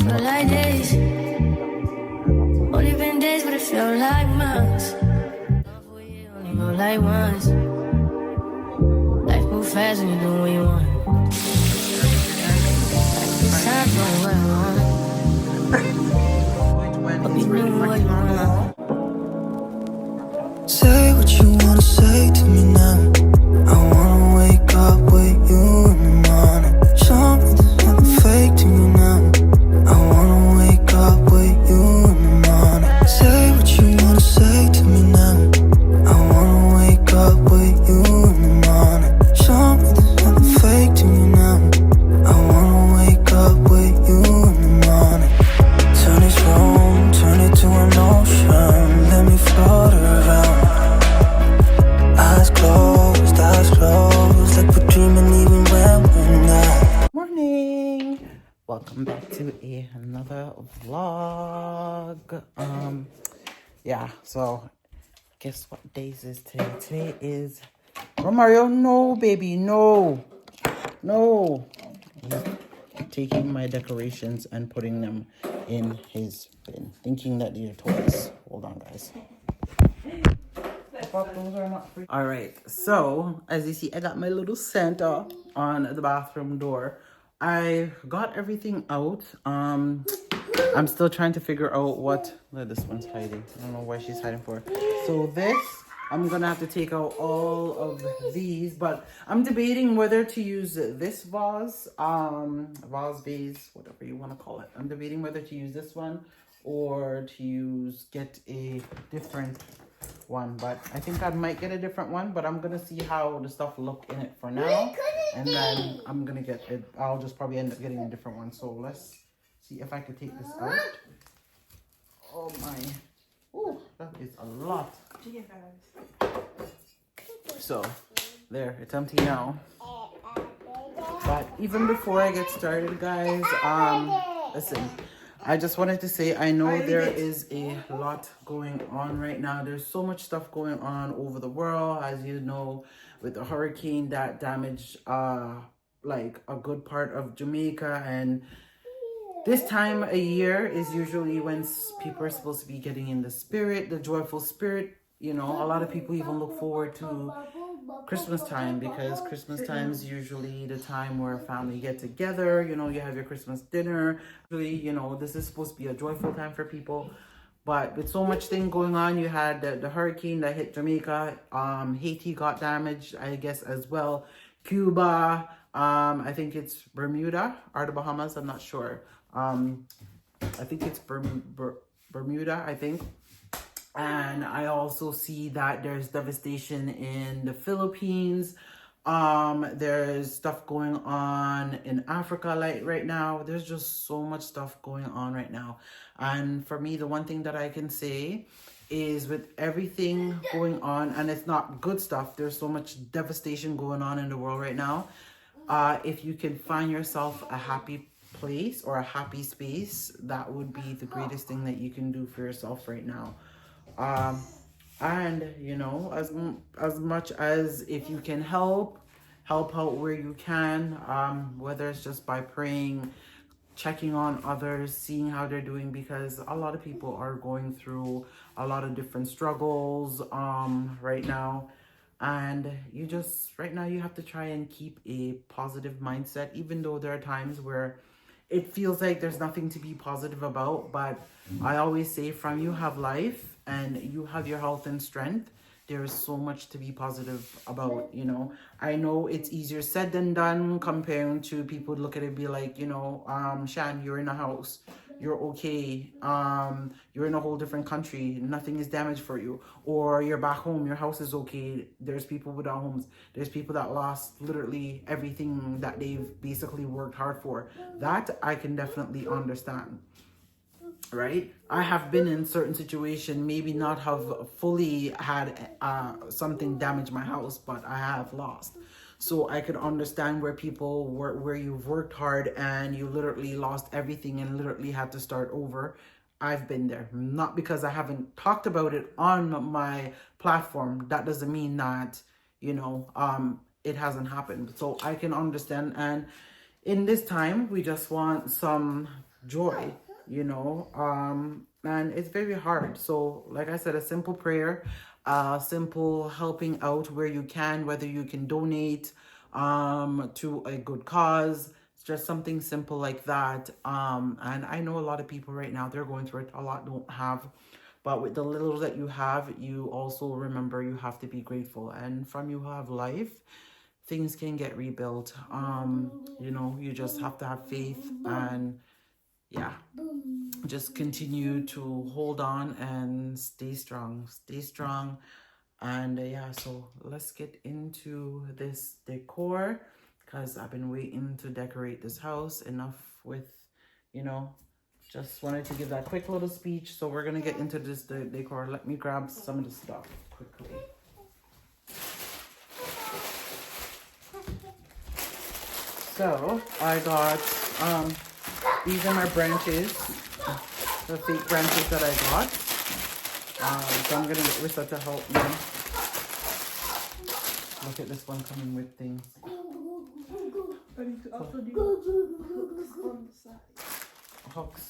feel like days. Only been days, but it feel like months. Only go like once. Life move fast when you do what you want. Time going where I want. Hope you do what you want. Say what you wanna say to me now. I wanna wake up with you in the morning. Show me there's nothing fake to me now. I wanna wake up with you in the morning. Say what you wanna say to me now. I wanna wake up with you in the morning. Show me there's nothing fake to me now. I wanna wake up with you in the morning. Turn this room, turn it to an ocean. Let me float around. Eyes closed, like we're dreaming even when we're not. Morning, welcome back to another vlog. Yeah, so guess what days is today? Today is Mario. No, baby, no. He's taking my decorations and putting them in his bin, thinking that they're toys. Hold on, guys. All right, so as you see, I got my little Santa on the bathroom door. I got everything out. I'm still trying to figure out what this one's hiding. I don't know why she's hiding for. So this, I'm gonna have to take out all of these, but I'm debating whether to use this vase, whatever you want to call it. I'm debating whether to use this one or to get a different one, but I think I might get a different one, but I'm gonna see how the stuff look in it for now, and then I'm gonna get it. I'll just probably end up getting a different one. So let's see if I could take this out. Oh my, ooh, that is a lot. So there, it's empty now. But even before I get started, guys, listen, I just wanted to say, I know there is a lot going on right now. There's so much stuff going on over the world, as you know, with the hurricane that damaged like a good part of Jamaica. And this time a year is usually when people are supposed to be getting in the spirit, the joyful spirit. You know, a lot of people even look forward to Christmas time, because Christmas time is usually the time where family get together. You know, you have your Christmas dinner. Really, you know, this is supposed to be a joyful time for people, but with so much thing going on, you had the hurricane that hit Jamaica. Haiti got damaged, I guess, as well. Cuba, I think it's Bermuda or the Bahamas, I'm not sure. I think it's Bermuda, I think. And I also see that there's devastation in the Philippines. There's stuff going on in Africa like right now. There's just so much stuff going on right now. And for me, the one thing that I can say is, with everything going on, and it's not good stuff, there's so much devastation going on in the world right now. If you can find yourself a happy place or a happy space, that would be the greatest thing that you can do for yourself right now. And you know, as much as if you can help out where you can, whether it's just by praying, checking on others, seeing how they're doing, because a lot of people are going through a lot of different struggles right now. And right now you have to try and keep a positive mindset, even though there are times where it feels like there's nothing to be positive about. But I always say, from you have life and you have your health and strength, there is so much to be positive about, you know. I know it's easier said than done, comparing to people look at it and be like, you know, Shan, you're in a house, you're okay, you're in a whole different country, nothing is damaged for you, or you're back home, your house is okay. There's people without homes, there's people that lost literally everything that they've basically worked hard for. That I can definitely understand, right? I have been in certain situation, maybe not have fully had something damage my house, but I have lost. So I could understand where people where you've worked hard and you literally lost everything and literally had to start over. I've been there. Not because I haven't talked about it on my platform, that doesn't mean that, you know, it hasn't happened. So I can understand. And in this time, we just want some joy, you know. And it's very hard. So like I said, a simple prayer, simple helping out where you can, whether you can donate to a good cause. It's just something simple like that. And I know a lot of people right now, they're going through it. A lot don't have, but with the little that you have, you also remember you have to be grateful. And from you have life, things can get rebuilt. You know, you just have to have faith and yeah, just continue to hold on and stay strong. Stay strong. And yeah, so let's get into this decor because I've been waiting to decorate this house. Enough with, you know, just wanted to give that quick little speech. So we're gonna get into this decor. Let me grab some of the stuff quickly. So I got these are my branches, the fake branches that I got. So I'm gonna get Rissa to help me. Look at this one coming with things. I need to also do hooks on the side. Hooks.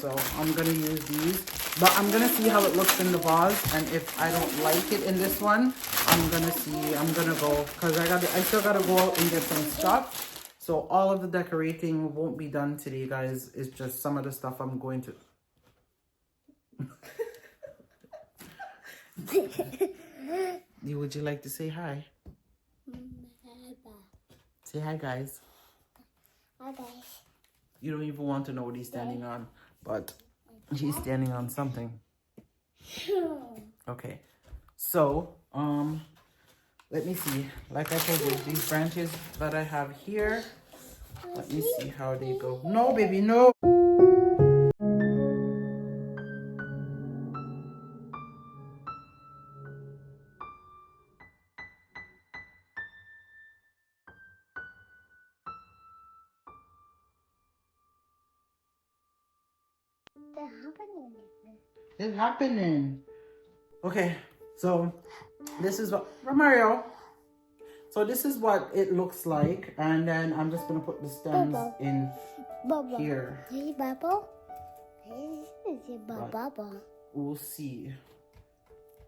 So I'm gonna use these, but I'm gonna see how it looks in the vase, and if I don't like it in this one, I'm gonna go because I still gotta go out and get some stuff. So all of the decorating won't be done today, guys. It's just some of the stuff I'm going to. Would you like to say hi? Say hi, guys. Hi guys. You don't even want to know what he's standing on, but he's standing on something. Okay, so let me see. Like I told you, these branches that I have here. Let me see how they go. No, baby, no. It's happening. Okay, so this is what Mario. So this is what it looks like, and then I'm just gonna put the stems in here. Hey, Bubble. Hey, Bubble. We'll see.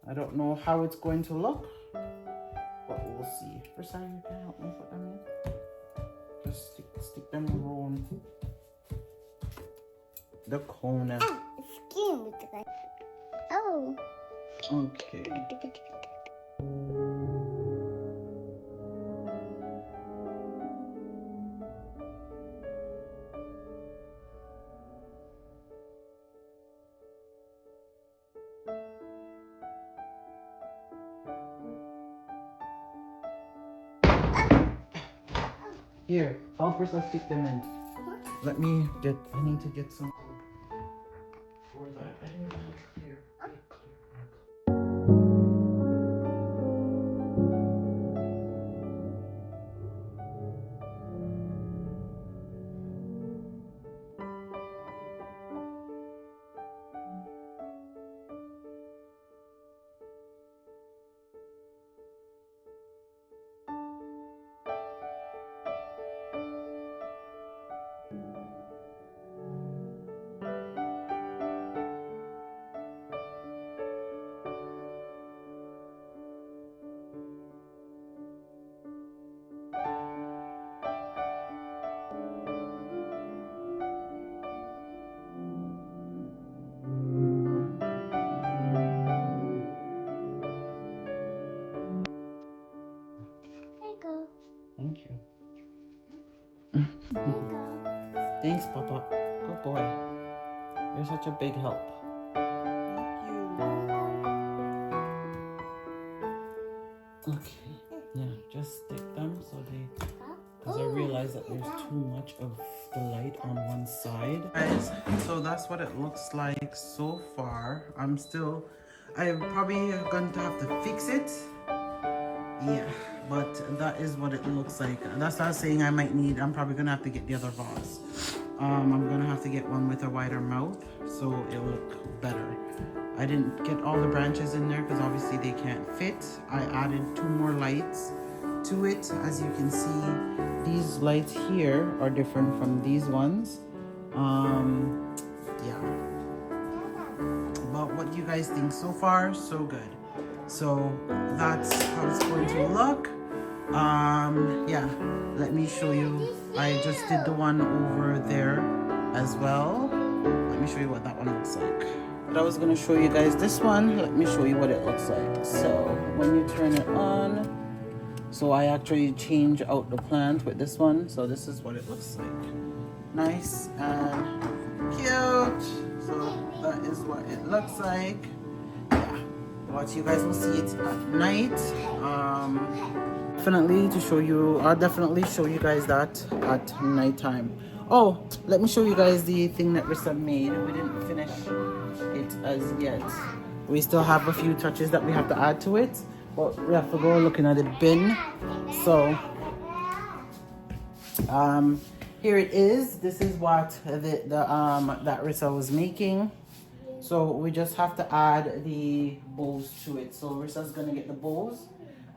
I don't know how it's going to look, but we'll see. First time you can help me put them in. Just stick them around the corner. Skin. Oh. Okay. Here, I'll first let's stick them in. I need to get some. For that, here. Thank you. Thanks, Papa. Good boy. You're such a big help. Okay. Yeah, just stick them so they. Because I realize that there's too much of the light on one side. Guys, so that's what it looks like so far. I'm probably going to have to fix it. Yeah, but that is what it looks like. That's what I was saying I'm probably gonna have to get the other vase. I'm gonna have to get one with a wider mouth so it'll look better. I didn't get all the branches in there because obviously they can't fit. I added 2 more lights to it. As you can see, these lights here are different from these ones. Yeah. But what do you guys think? So far, so good. So that's how it's going to look. Yeah, let me show you. I just did the one over there as well. Let me show you what that one looks like. But I was gonna show you guys this one. Let me show you what it looks like. So when you turn it on, so I actually change out the plant with this one. So this is what it looks like. Nice and cute. So that is what it looks like. Yeah, but you guys will see it at night. Definitely to show you, I'll definitely show you guys that at nighttime. Oh, let me show you guys the thing that Rissa made. We didn't finish it as yet. We still have a few touches that we have to add to it, but we have to go looking at the bin. So here it is. This is what that Rissa was making. So we just have to add the bows to it. So Rissa's gonna get the bows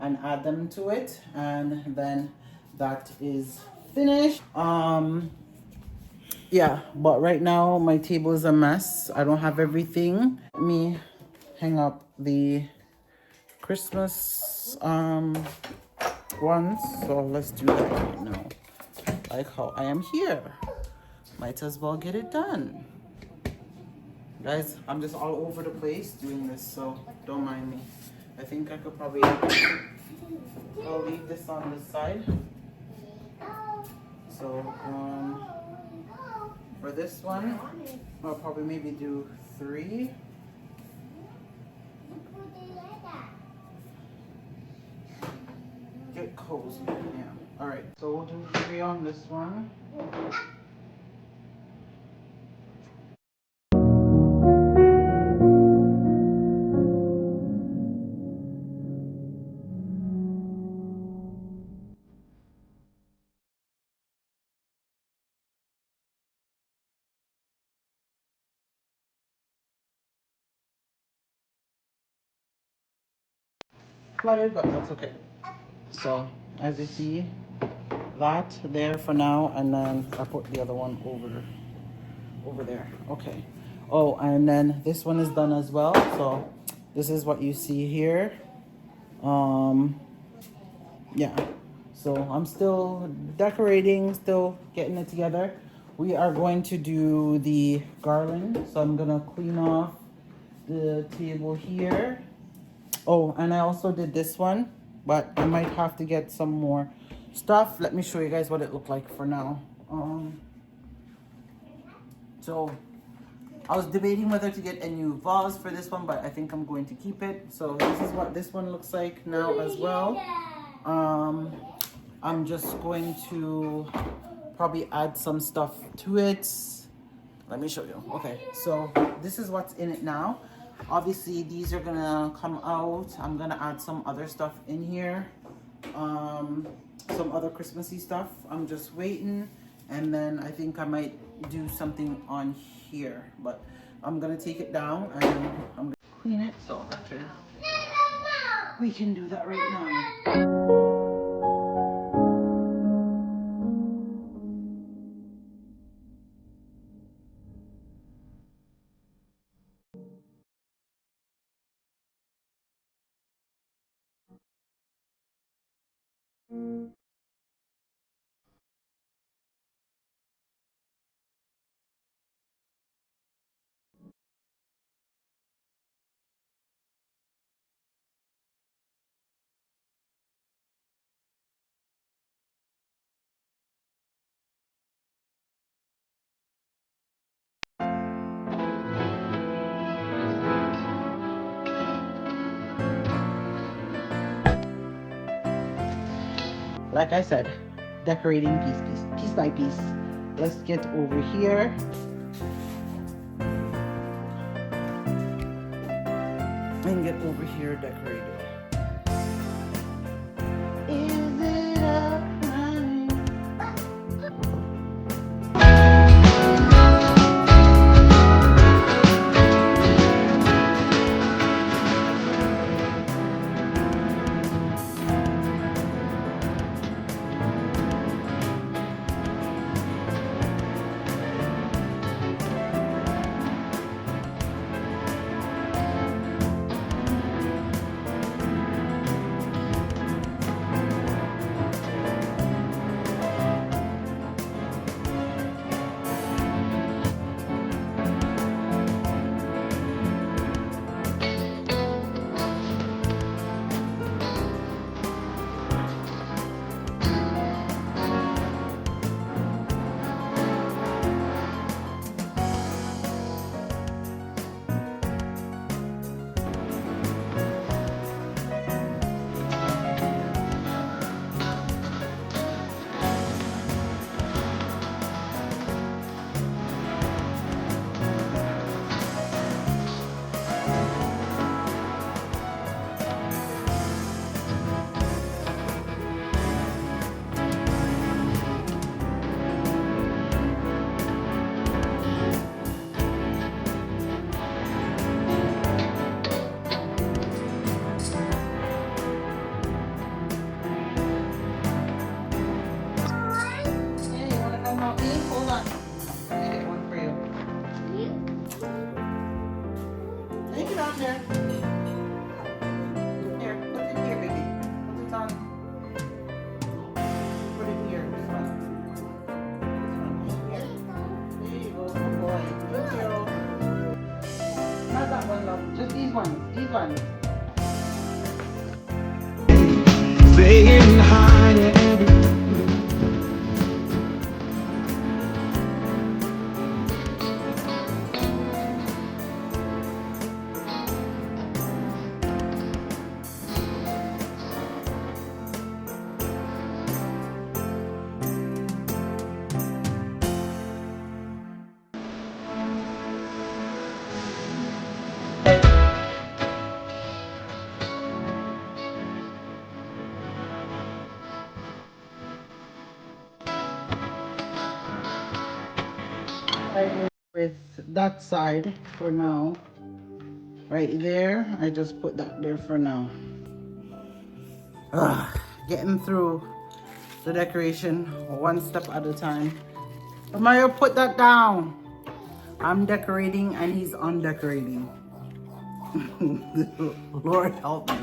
and add them to it, and then that is finished. Yeah, but right now my table is a mess. I don't have everything. Let me hang up the Christmas ones. So let's do that right now. Like how I am here. Might as well get it done. Guys, I'm just all over the place doing this, so don't mind me. I think I could probably, I'll leave this on this side. So for this one, I'll probably maybe do 3. Get cozy, yeah. All right, so we'll do 3 on this one. Cluttered, but that's okay. So as you see, that there for now, and then I put the other one over there. Okay. Oh, and then this one is done as well. So this is what you see here. Yeah. So I'm still decorating, still getting it together. We are going to do the garland. So I'm gonna clean off the table here. Oh, and I also did this one, but I might have to get some more stuff. Let me show you guys what it looked like for now. So I was debating whether to get a new vase for this one, but I think I'm going to keep it. So this is what this one looks like now as well. I'm just going to probably add some stuff to it. Let me show you. Okay, so this is what's in it now. Obviously these are gonna come out. I'm gonna add some other stuff in here, some other Christmassy stuff. I'm just waiting, and then I think I might do something on here, but I'm gonna take it down and I'm gonna clean it, so after we can do that right now. Like I said, decorating piece by piece. Let's get over here. And get over here decorated. Is it a crime? ones, these ones. Saying hi to everyone. Right with that side for now. Right there, I just put that there for now. Ugh, getting through the decoration one step at a time. Mario, put that down. I'm decorating and he's undecorating. Lord help me.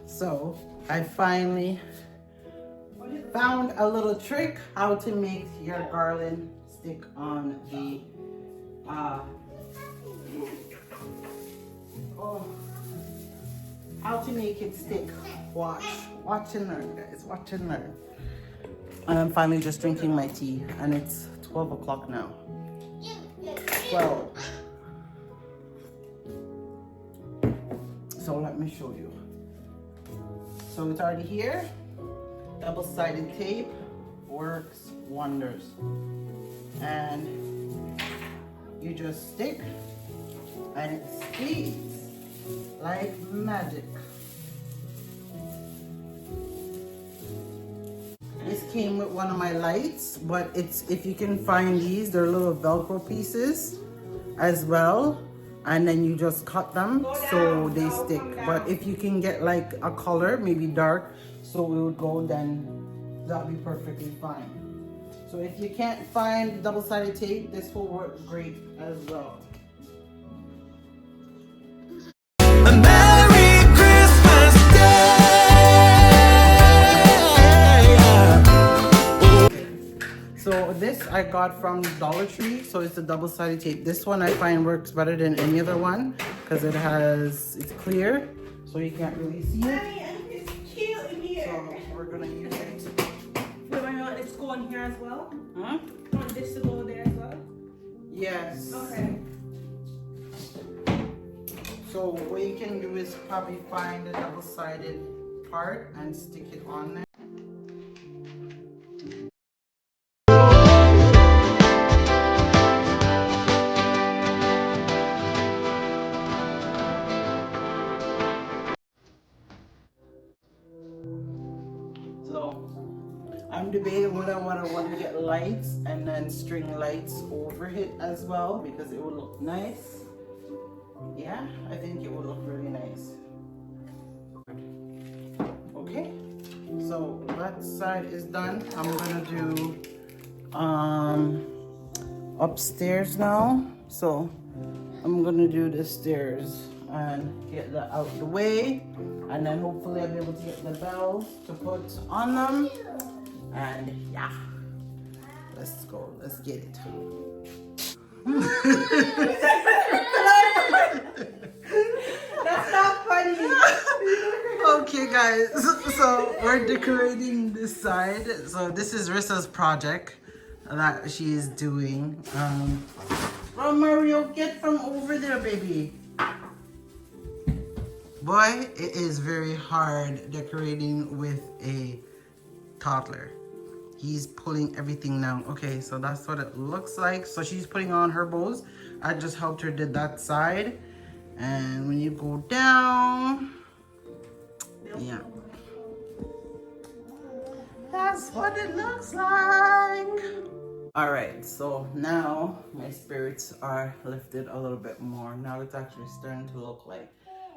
So I finally found a little trick how to make your garland stick on the how to make it stick. Watch and learn, guys. Watch and learn. And I'm finally just drinking my tea, and it's 12 o'clock now. 12. So let me show you. So it's already here. Double-sided tape works wonders. And you just stick, and it sticks like magic. This came with one of my lights, but it's, if you can find these, they're little Velcro pieces as well, and then you just cut them so they stick. But if you can get like a color, maybe dark, so it would go, then that'll be perfectly fine. So if you can't find double-sided tape, this will work great as well. Merry Christmas Day. So this I got from Dollar Tree, so it's a double-sided tape. This one I find works better than any other one because it's clear, so you can't really see it. And it's cute in here. So we're gonna use it. Wait, wait, wait, let's go in here as well. Huh? You want this to go there as well? Yes. Okay. So what you can do is probably find the double-sided part and stick it on there. So I'm debating whether I want to get lights and then string lights over it as well because it will look nice. Yeah, I think it will look really nice. Okay, so that side is done. I'm gonna do upstairs now. So I'm gonna do the stairs and get that out the way, and then hopefully I'll be able to get the bells to put on them. And yeah, let's go, let's get it. That's not funny. Okay guys, so we're decorating this side. So this is Rissa's project that she is doing. Well, Mario, get from over there, baby. Boy, it is very hard decorating with a toddler. He's pulling everything down. Okay, so that's what it looks like. So she's putting on her bows. I just helped her did that side. And when you go down, yeah. That's what it looks like. All right, so now my spirits are lifted a little bit more. Now it's actually starting to look like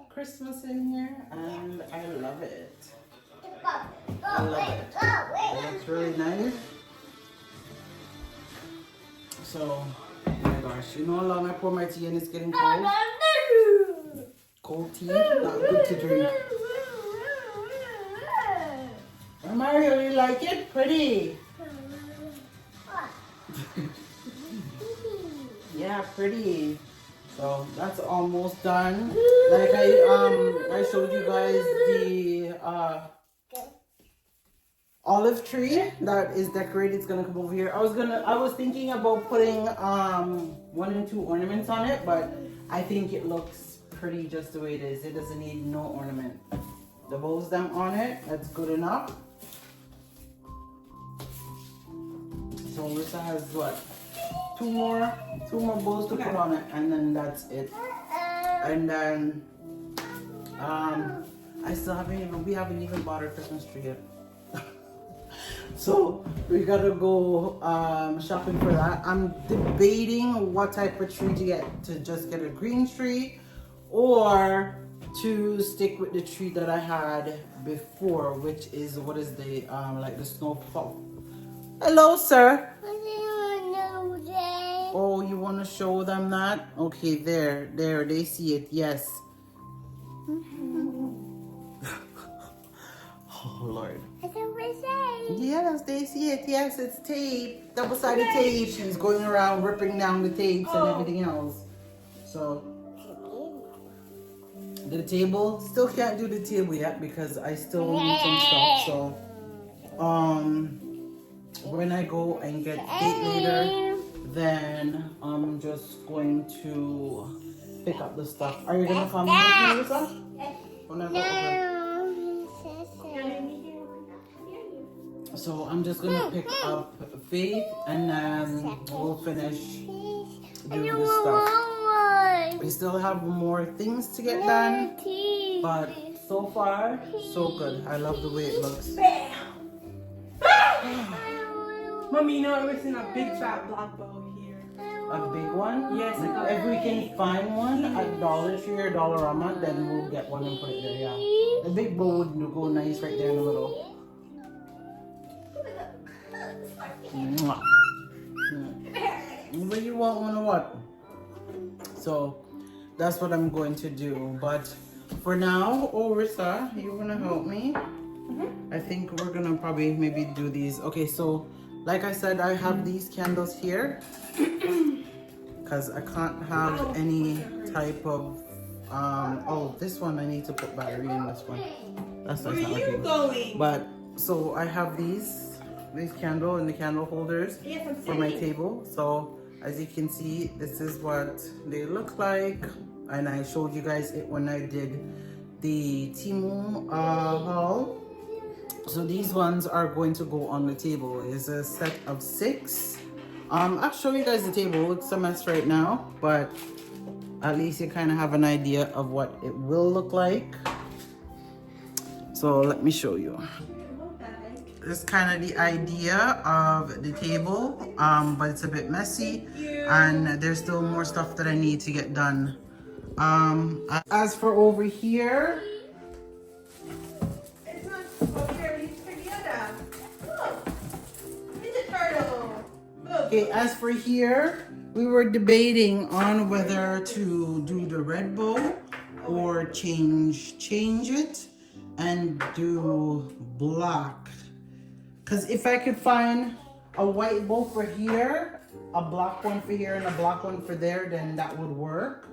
Christmas in here, and I love it. I love it. It looks really nice. So, oh my gosh, you know how long I pour my tea and it's getting cold? Cold tea, not good to drink. Oh, Mario, you like it? Pretty. Yeah, pretty. So that's almost done. Like I showed you guys the olive tree that is decorated. It's gonna come over here. I was thinking about putting 1 and 2 ornaments on it, but I think it looks pretty just the way it is. It doesn't need no ornament. The bows them on it, that's good enough. So Lisa has what? Two more bows to put on it, and then that's it. And then we haven't even bought our Christmas tree yet. So we gotta go shopping for that. I'm debating what type of tree to get, to just get a green tree or to stick with the tree that I had before, which is, what is the like the snowfall. Hello, sir. Oh, you want to show them that? Okay, there, they see it. Yes. Oh Lord. Yes, they see it. Yes, it's tape, double-sided tape. She's going around ripping down the tapes and everything else. So the table, still can't do the table yet because I still need some stuff. So when I go and get cake later, then I'm just going to pick up the stuff. Are you gonna come with me, Lisa? When I go over? So I'm just gonna pick up Faith and then we'll finish doing the stuff. We still have more things to get done, but so far, so good. I love the way it looks. Mommy, you know I'm missing a big fat black bow here. A big one? Yes. If we can find one at Dollar Tree or Dollarama, then we'll get one and put it there, yeah. The big bow would go nice right there in the middle. Mwah. What do you want, what? So that's what I'm going to do. But for now, Rissa, you're gonna help me. I think we're gonna probably maybe do these. Okay, so like I said, I have these candles here because I can't have any type of oh, this one I need to put battery in. This one, that's not working. Going? But so I have these candle and the candle holders for my table. So as you can see, this is what they look like, and I showed you guys it when I did the Timu haul. So these ones are going to go on the table. It's a set of 6. I'll show you guys the table. It's a mess right now, but at least you kind of have an idea of what it will look like. So let me show you. This is kind of the idea of the table, but it's a bit messy and there's still more stuff that I need to get done. As for over here, okay, as for here, we were debating on whether to do the red bow or change it and do black. Because if I could find a white bow for here, a black one for here, and a black one for there, then that would work.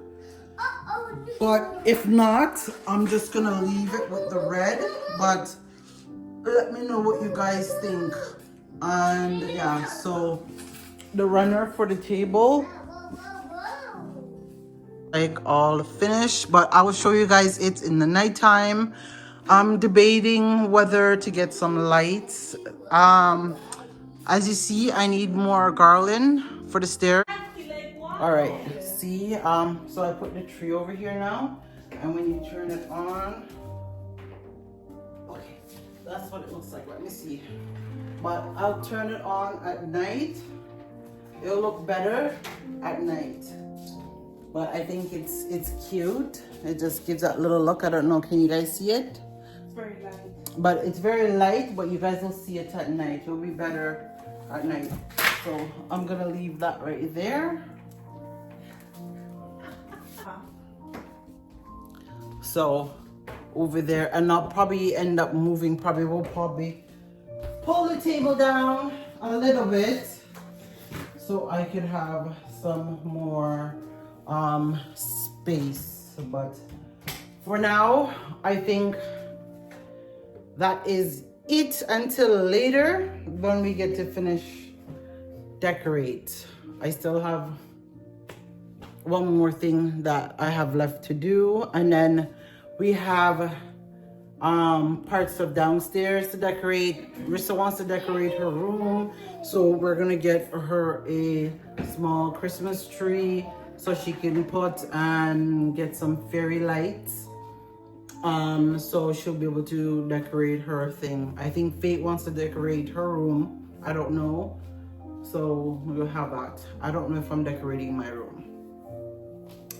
But if not, I'm just gonna leave it with the red. But let me know what you guys think. And yeah, so the runner for the table, like all finished, but I will show you guys it in the nighttime. I'm debating whether to get some lights. As you see, I need more garland for the stairs. All right, see, so I put the tree over here now, and when you turn it on, okay, that's what it looks like. Let me see. But I'll turn it on at night. It'll look better at night. But I think it's cute. It just gives that little look. I don't know, can you guys see it? It's very light. But it's very light, but you guys will see it at night. It'll be better at night. So I'm gonna leave that right there. So over there, and I'll probably end up moving, we'll probably pull the table down a little bit so I could have some more space. But for now, I think that is it until later when we get to finish decorate. I still have one more thing that I have left to do, and then we have parts of downstairs to decorate. Rissa wants to decorate her room, so we're gonna get her a small Christmas tree so she can put and get some fairy lights. So she'll be able to decorate her thing. I think Faith wants to decorate her room. I don't know. So we'll have that. I don't know if I'm decorating my room.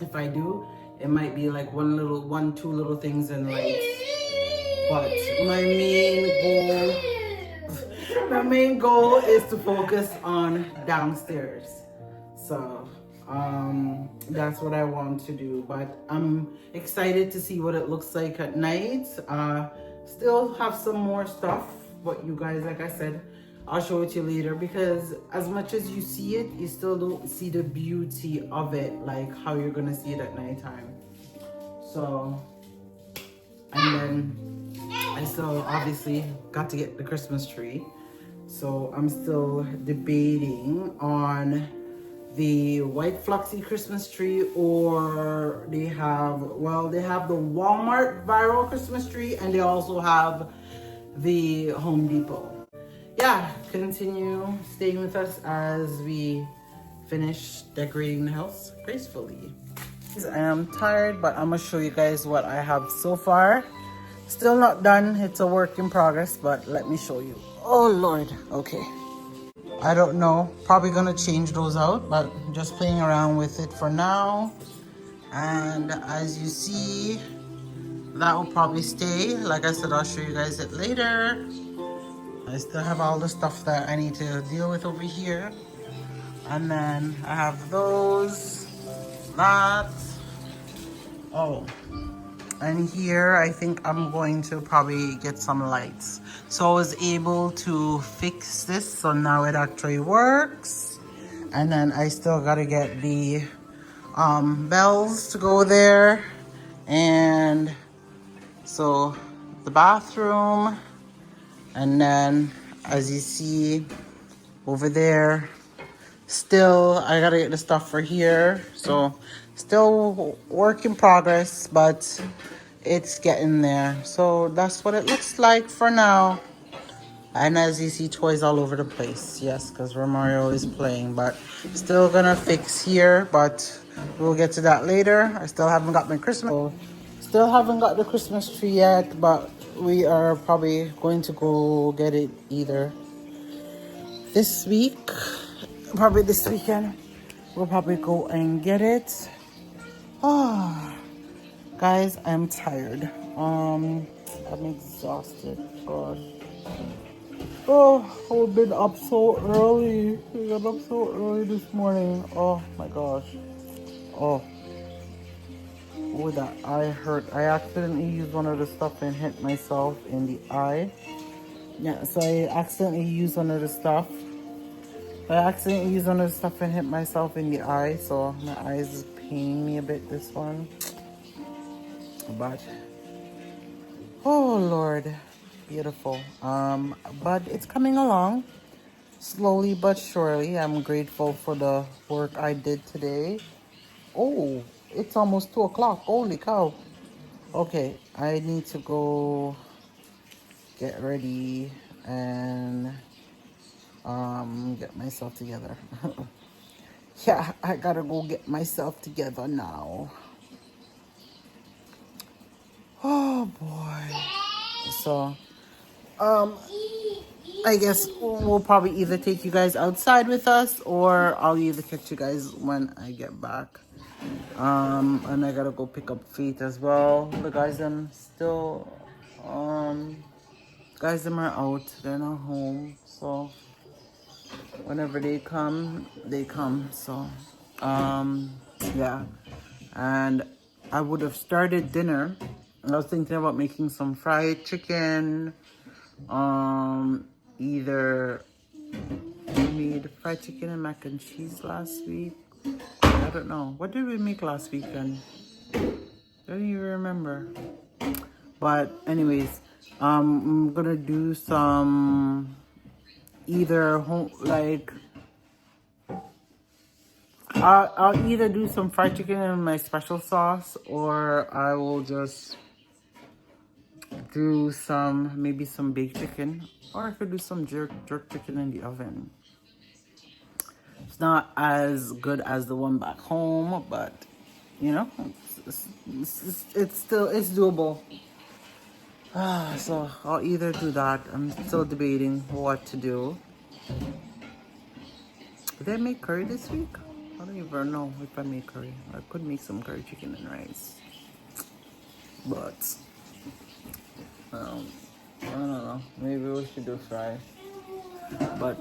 If I do, it might be like two little things and lights. But my main goal is to focus on downstairs. So that's what I want to do. But I'm excited to see what it looks like at night. Still have some more stuff, but you guys, like I said, I'll show it to you later, because as much as you see it, you still don't see the beauty of it, like how you're gonna see it at nighttime. So, and then I still obviously got to get the Christmas tree. So I'm still debating on the white fluxy Christmas tree, or they have the Walmart viral Christmas tree, and they also have the Home Depot. Yeah, continue staying with us as we finish decorating the house gracefully. I am tired, but I'm gonna show you guys what I have so far. Still not done, it's a work in progress, but let me show you. Oh Lord, okay. I don't know, probably gonna change those out, but just playing around with it for now. And as you see, that will probably stay. Like I said, I'll show you guys it later. I still have all the stuff that I need to deal with over here. And then I have those, that. Oh, and here I think I'm going to probably get some lights. So I was able to fix this, so now it actually works. And then I still gotta get the bells to go there. And so the bathroom. And then, as you see over there, still I gotta get the stuff for here. So still work in progress, but it's getting there. So that's what it looks like for now. And as you see, toys all over the place. Yes, because Romario is playing, but still gonna fix here, but we'll get to that later. I still haven't got my Christmas. Still haven't got the Christmas tree yet, but we are probably going to go get it either this week, probably this weekend. We'll probably go and get it. Oh, guys, I'm tired. I'm exhausted. Gosh. Oh, we've been up so early. We got up so early this morning. Oh my gosh. Oh. Oh, that eye hurt. I accidentally used one of the stuff and hit myself in the eye. Yeah, so I accidentally used one of the stuff. And hit myself in the eye. So my eyes is paining me a bit, this one. But, oh Lord, beautiful. But it's coming along. Slowly but surely. I'm grateful for the work I did today. Oh, it's almost 2 o'clock. Holy cow. Okay, I need to go get ready and get myself together. Yeah, I gotta go get myself together now. Oh boy. So I guess we'll probably either take you guys outside with us, or I'll either catch you guys when I get back. And I gotta go pick up Faith as well. The guys them still guys them are out, they're not home, so whenever they come. So yeah, and I would have started dinner. I was thinking about making some fried chicken. Either we made fried chicken and mac and cheese last week, I don't know. What did we make last weekend? Don't even remember. But anyways, I'm gonna do some either home like I'll either do some fried chicken in my special sauce, or I will just do maybe some baked chicken, or I could do some jerk chicken in the oven. It's not as good as the one back home, but you know, it's still doable. So I'll either do that. I'm still debating what to do. Did I make curry this week? I don't even know if I make curry. I could make some curry chicken and rice, but I don't know. Maybe we should do fry. But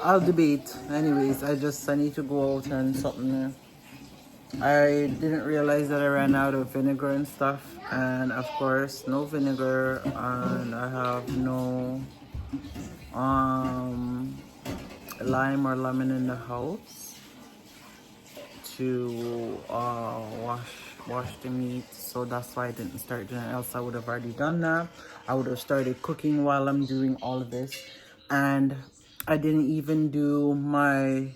I'll debate. Anyways, I need to go out and something. I didn't realize that I ran out of vinegar and stuff, and of course no vinegar, and I have no lime or lemon in the house to wash the meat, so that's why I didn't start doing it. Else I would have already done that. I would have started cooking while I'm doing all of this, and I didn't even do my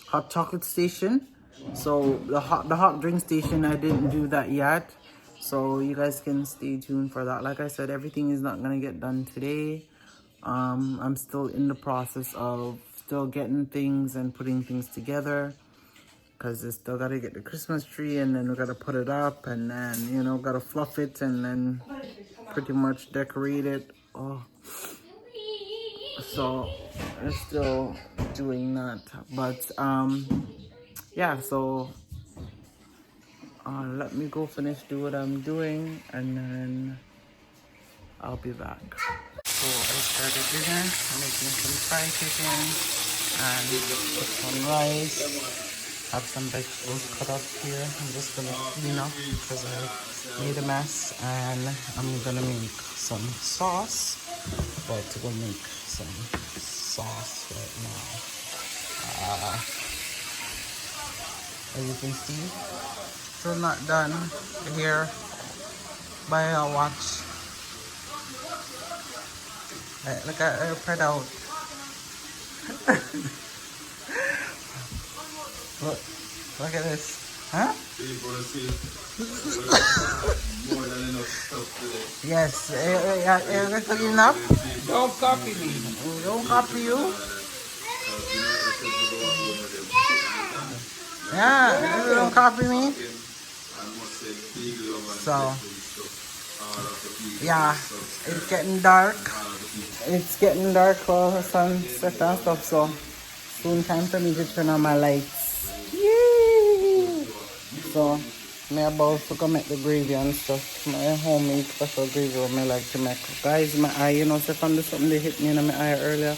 hot chocolate station. So the hot drink station, I didn't do that yet. So you guys can stay tuned for that. Like I said, everything is not gonna get done today. I'm still in the process of still getting things and putting things together, because it's still gotta get the Christmas tree, and then we gotta put it up, and then, you know, gotta fluff it, and then pretty much decorate it. Oh, so I'm still doing that, but yeah. So let me go finish do what I'm doing, and then I'll be back. So I started dinner. I'm making some fried chicken and put some rice. Have some vegetables cut up here. I'm just gonna clean up because I made a mess, and I'm gonna make some sauce. About to go make some sauce right now. As you can see, still not done here by a watch. Look at her spread out. Look at this. Huh? Yes. You're cooking enough? Don't copy me. Don't copy you. Yeah, don't copy me. So, yeah, it's getting dark. It's getting dark for the sunset and stuff, so soon time for me to turn on my lights. Yay! So, I'm about to go make the gravy and stuff. My homemade special gravy what I like to make. Guys, my eye, you know, if I do something they hit me in my eye earlier,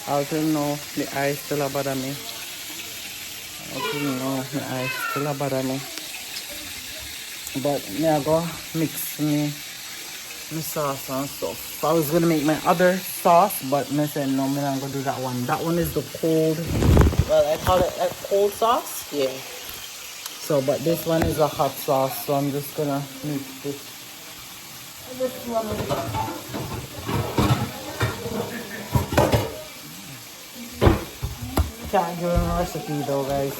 I don't know the eye still bother me. I don't know my eye still bother me. But I go mix me sauce and stuff. I was gonna make my other sauce, but I said no, I'm not gonna do that one. That one is the cold, well, I call it a cold sauce. Yeah. So, but this one is a hot sauce, so I'm just gonna mix this. Can't give them a recipe though, guys.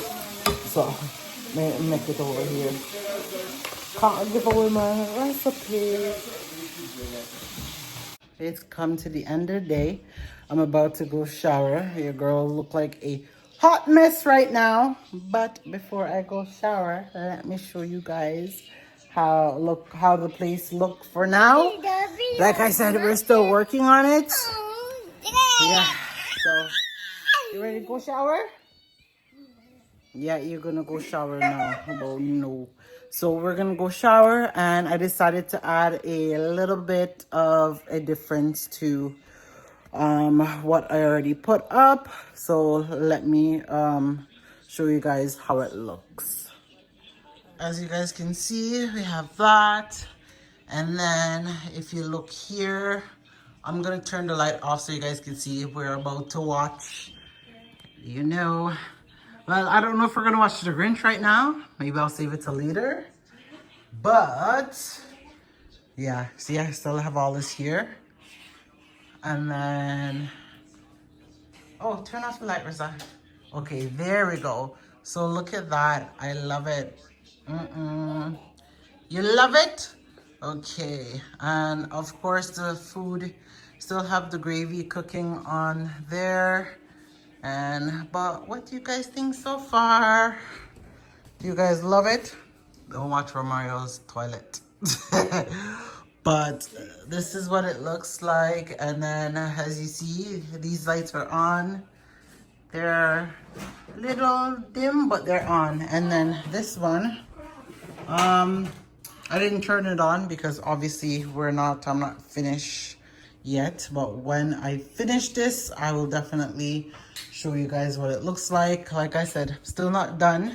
So, make it over here. Can't give away my recipe. It's come to the end of the day. I'm about to go shower. Your girl look like a hot mess right now. But before I go shower, let me show you guys how the place look for now. Like I said, we're still working on it. Yeah. So you ready to go shower? Yeah, you're gonna go shower now. Well, no. So we're gonna go shower, and I decided to add a little bit of a difference to what I already put up. So let me show you guys how it looks. As you guys can see, we have that, and then if you look here, I'm gonna turn the light off so you guys can see. We're about to watch You know. Well, I don't know if we're gonna watch The Grinch right now. Maybe I'll save it till later. But yeah, see, I still have all this here. And then, oh, turn off the light, Rosa. Okay, there we go. So look at that. I love it. You love it? Okay. And of course, the food still have the gravy cooking on there. But what do you guys think so far? Do you guys love it? Don't watch Romario's toilet. But this is what it looks like. And then as you see, these lights are on. They're a little dim, but they're on. And then this one, I didn't turn it on because obviously I'm not finished yet. But when I finish this, I will definitely show you guys what it looks like. Like I said, still not done.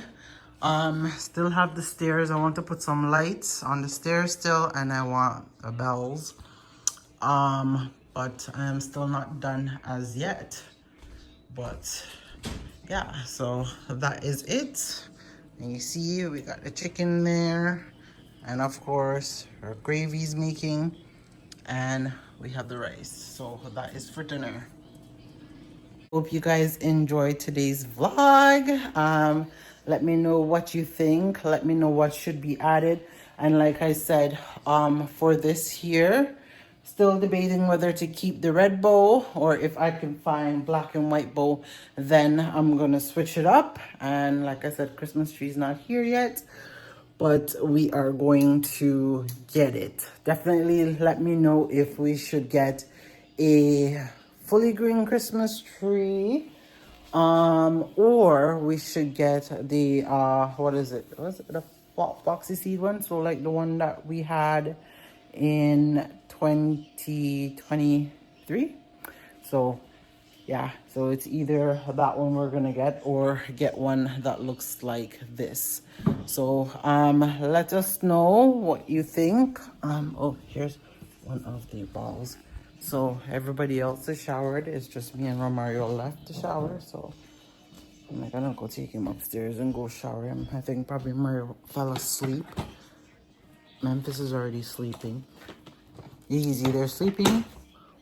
Still have the stairs. I want to put some lights on the stairs still, and I want the bells. But I am still not done as yet. But yeah, so that is it. And you see, we got the chicken there, and of course our gravy's making, and we have the rice. So that is for dinner. Hope you guys enjoyed today's vlog. Let me know what you think. Let me know what should be added. And like I said, for this here, still debating whether to keep the red bow or if I can find black and white bow, then I'm gonna switch it up. And like I said, Christmas tree's not here yet, but we are going to get it. Definitely let me know if we should get a fully green Christmas tree, or we should get the what is it? Was it the boxy seed one? So like the one that we had in 2023. So yeah, so it's either that one we're gonna get or get one that looks like this. So let us know what you think. Oh, here's one of the balls. So everybody else is showered. It's just me and Romario left to shower. So I'm gonna go take him upstairs and go shower him. I think probably Mario fell asleep. Memphis is already sleeping. He's either sleeping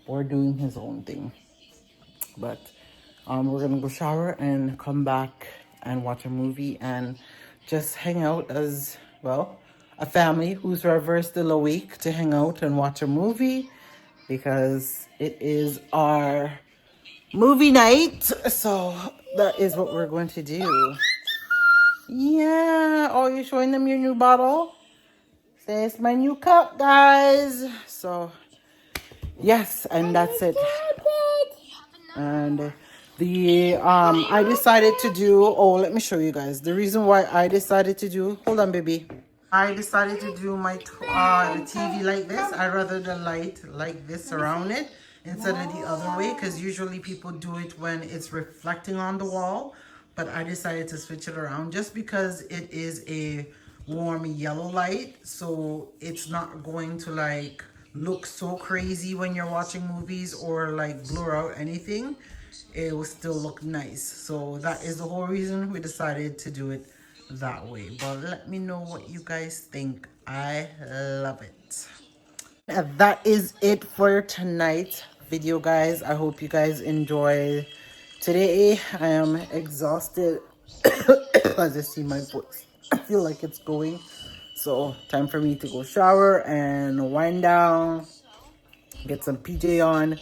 or doing his own thing. But we're gonna go shower and come back and watch a movie and just hang out as well, a family who's ever still awake to hang out and watch a movie, because it is our movie night. So that is what we're going to do. Yeah. Oh, you're showing them your new bottle? Say it's my new cup, guys. So yes, and that's it. And the I decided to do, oh, let me show you guys the reason why I decided to do, hold on baby, I decided to do my the TV like this. I rather the light like this around it instead of the other way, because usually people do it when it's reflecting on the wall, but I decided to switch it around just because it is a warm yellow light, so it's not going to like look so crazy when you're watching movies or like blur out anything. It will still look nice. So that is the whole reason we decided to do it that way. But let me know what you guys think. I love it. And that is it for tonight's video, guys. I hope you guys enjoy today. I am exhausted as I see my voice. I feel like it's going. So time for me to go shower and wind down, get some PJ on,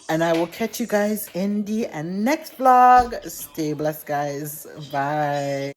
and I will catch you guys in the next vlog. Stay blessed, guys. Bye.